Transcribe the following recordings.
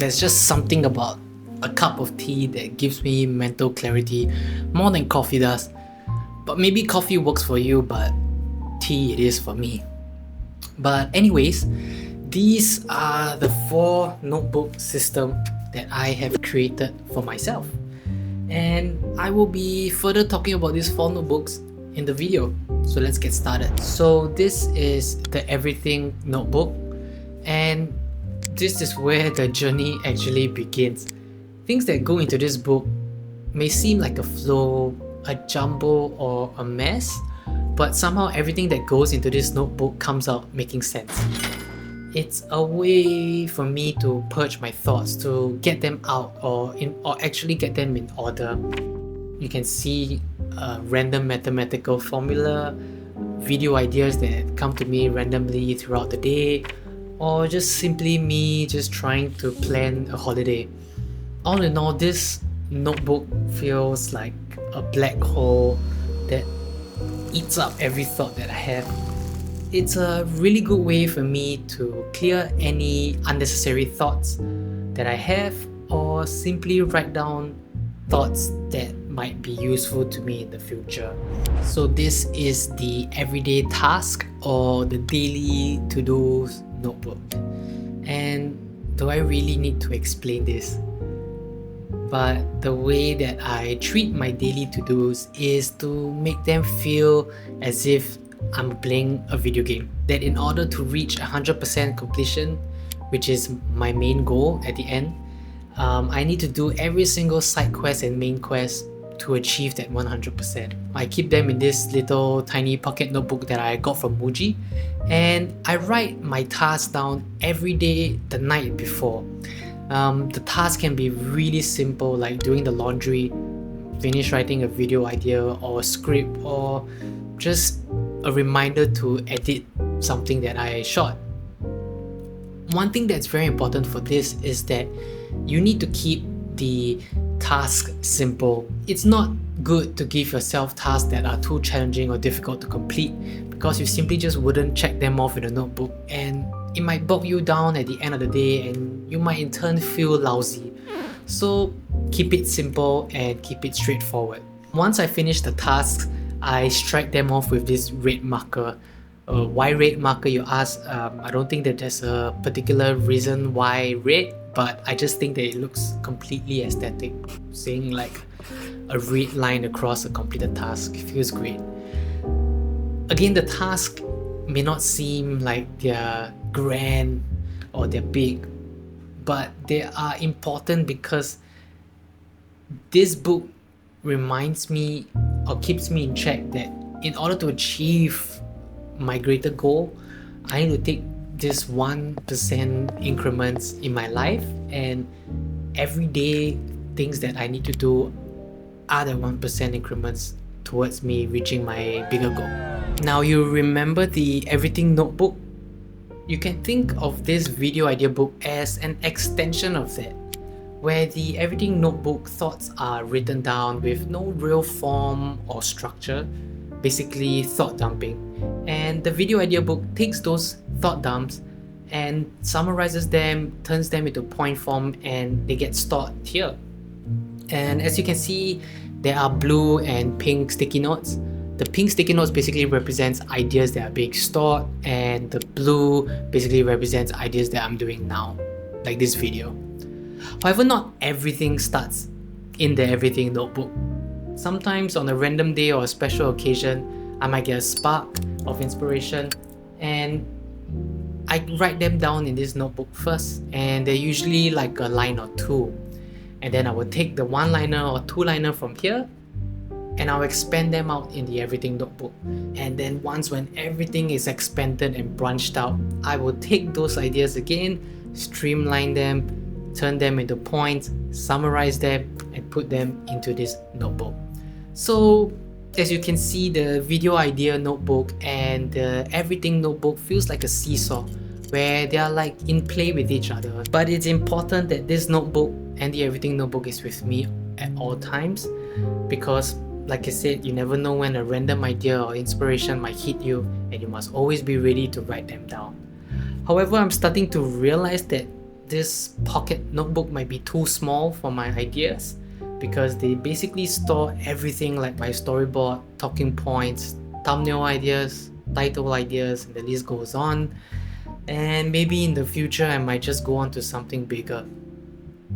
There's just something about a cup of tea that gives me mental clarity more than coffee does. But maybe coffee works for you, but tea it is for me. But anyways, these are the 4 notebook system that I have created for myself. And I will be further talking about these 4 notebooks in the video. So let's get started. So this is the everything notebook, and this is where the journey actually begins. Things that go into this book may seem like a flow, a jumble, or a mess, but somehow everything that goes into this notebook comes out making sense. It's a way for me to purge my thoughts, to get them out, or actually get them in order. You can see a random mathematical formula, video ideas that come to me randomly throughout the day, or just simply me just trying to plan a holiday. All in all, this notebook feels like a black hole that eats up every thought that I have. It's a really good way for me to clear any unnecessary thoughts that I have, or simply write down thoughts that might be useful to me in the future. So this is the everyday task or the daily to-do notebook. And do I really need to explain this? But the way that I treat my daily to-dos is to make them feel as if I'm playing a video game. That in order to reach 100% completion, which is my main goal at the end, I need to do every single side quest and main quest to achieve that 100%. I keep them in this little tiny pocket notebook that I got from Muji, and I write my tasks down every day the night before. The task can be really simple, like doing the laundry, finish writing a video idea or a script, or just a reminder to edit something that I shot. One thing that's very important for this is that you need to keep the task simple. It's not good to give yourself tasks that are too challenging or difficult to complete, because you simply just wouldn't check them off in a notebook, and it might bog you down at the end of the day, and you might in turn feel lousy. So keep it simple and keep it straightforward. Once I finish the tasks, I strike them off with this red marker. Why red marker, you ask? I don't think that there's a particular reason why red, but I just think that it looks completely aesthetic. Seeing like a red line across a completed task feels great. Again, the task may not seem like they're grand or they're big, but they are important because this book reminds me or keeps me in check that in order to achieve my greater goal, I need to take this 1% increments in my life, and everyday things that I need to do are the 1% increments towards me reaching my bigger goal. Now, you remember the everything notebook? You can think of this video idea book as an extension of that, where the everything notebook thoughts are written down with no real form or structure, basically thought dumping. And the video idea book takes those thought dumps and summarizes them, turns them into point form, and they get stored here. And as you can see, there are blue and pink sticky notes. The pink sticky notes basically represents ideas that are being stored, and the blue basically represents ideas that I'm doing now, like this video. However, not everything starts in the everything notebook. Sometimes on a random day or a special occasion, I might get a spark of inspiration, and I write them down in this notebook first, and they're usually like a line or two. And then I will take the one-liner or two-liner from here, and I'll expand them out in the everything notebook. And then when everything is expanded and branched out, I will take those ideas again, streamline them, turn them into points, summarize them, and put them into this notebook. So as you can see, the video idea notebook and the everything notebook feels like a seesaw, where they are like in play with each other. But it's important that this notebook and the everything notebook is with me at all times, because like I said, you never know when a random idea or inspiration might hit you, and you must always be ready to write them down. However, I'm starting to realize that this pocket notebook might be too small for my ideas, because they basically store everything like my storyboard, talking points, thumbnail ideas, title ideas, and the list goes on. And maybe in the future I might just go on to something bigger.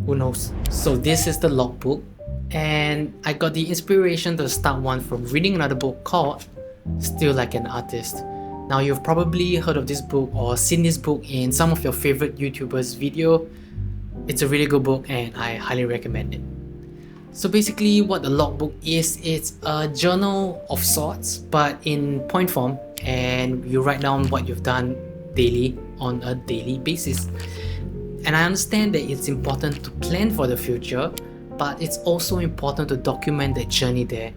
Who knows? So this is the logbook, and I got the inspiration to start one from reading another book called Still Like an Artist. Now, you've probably heard of this book or seen this book in some of your favorite YouTubers' video. It's a really good book and I highly recommend it. So basically what the logbook is, it's a journal of sorts but in point form, and you write down what you've done daily on a daily basis. And I understand that it's important to plan for the future, but it's also important to document the journey there.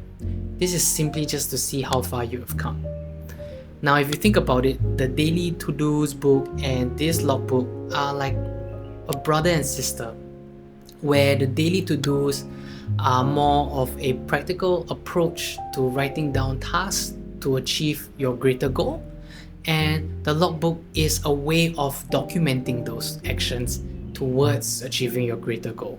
This is simply just to see how far you have come. Now, if you think about it, the daily to-dos book and this logbook are like a brother and sister, where the daily to-dos are more of a practical approach to writing down tasks to achieve your greater goal, and the logbook is a way of documenting those actions towards achieving your greater goal.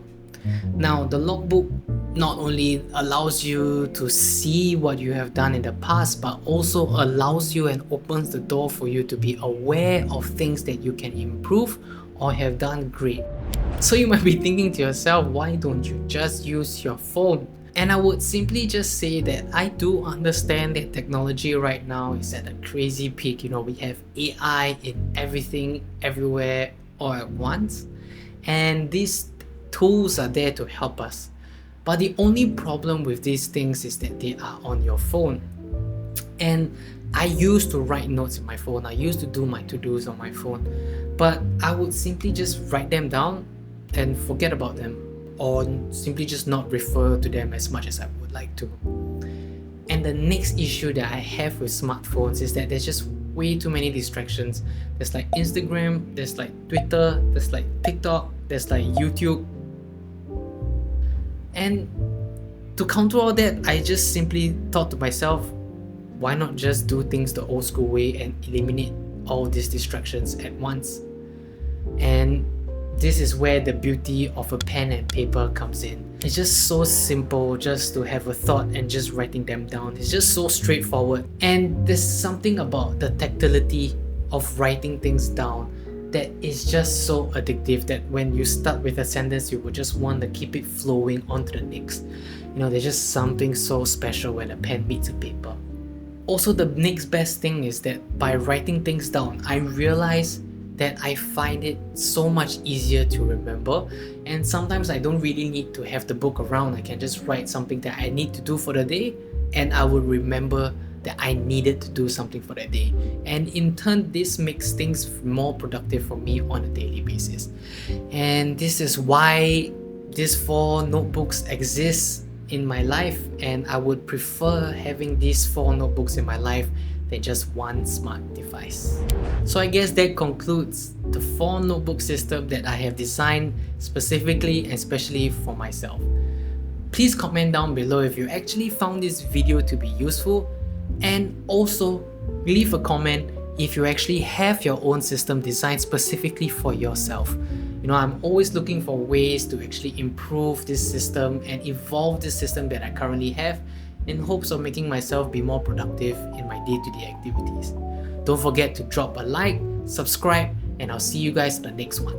Now, the logbook not only allows you to see what you have done in the past, but also allows you and opens the door for you to be aware of things that you can improve or have done great. So you might be thinking to yourself, why don't you just use your phone? And I would simply just say that I do understand that technology right now is at a crazy peak. We have AI in everything, everywhere, all at once. And these tools are there to help us. But the only problem with these things is that they are on your phone. And I used to write notes in my phone. I used to do my to-dos on my phone. But I would simply just write them down and forget about them, or simply just not refer to them as much as I would like to. And the next issue that I have with smartphones is that there's just way too many distractions. There's like Instagram, there's like Twitter, there's like TikTok, there's like YouTube. And to counter all that, I just simply thought to myself, why not just do things the old school way and eliminate all these distractions at once? And this is where the beauty of a pen and paper comes in. It's just so simple just to have a thought and just writing them down. It's just so straightforward. And there's something about the tactility of writing things down that is just so addictive that when you start with a sentence, you will just want to keep it flowing onto the next. There's just something so special when a pen meets a paper. Also, the next best thing is that by writing things down, I realize that I find it so much easier to remember, and sometimes I don't really need to have the book around. I can just write something that I need to do for the day, and I will remember that I needed to do something for that day. And in turn, this makes things more productive for me on a daily basis. And this is why these 4 notebooks exist in my life, and I would prefer having these 4 notebooks in my life than just one smart device. So I guess that concludes the 4 notebook system that I have designed specifically and especially for myself. Please comment down below if you actually found this video to be useful, and also leave a comment if you actually have your own system designed specifically for yourself. I'm always looking for ways to actually improve this system and evolve this system that I currently have, in hopes of making myself be more productive in my day-to-day activities. Don't forget to drop a like, subscribe, and I'll see you guys in the next one.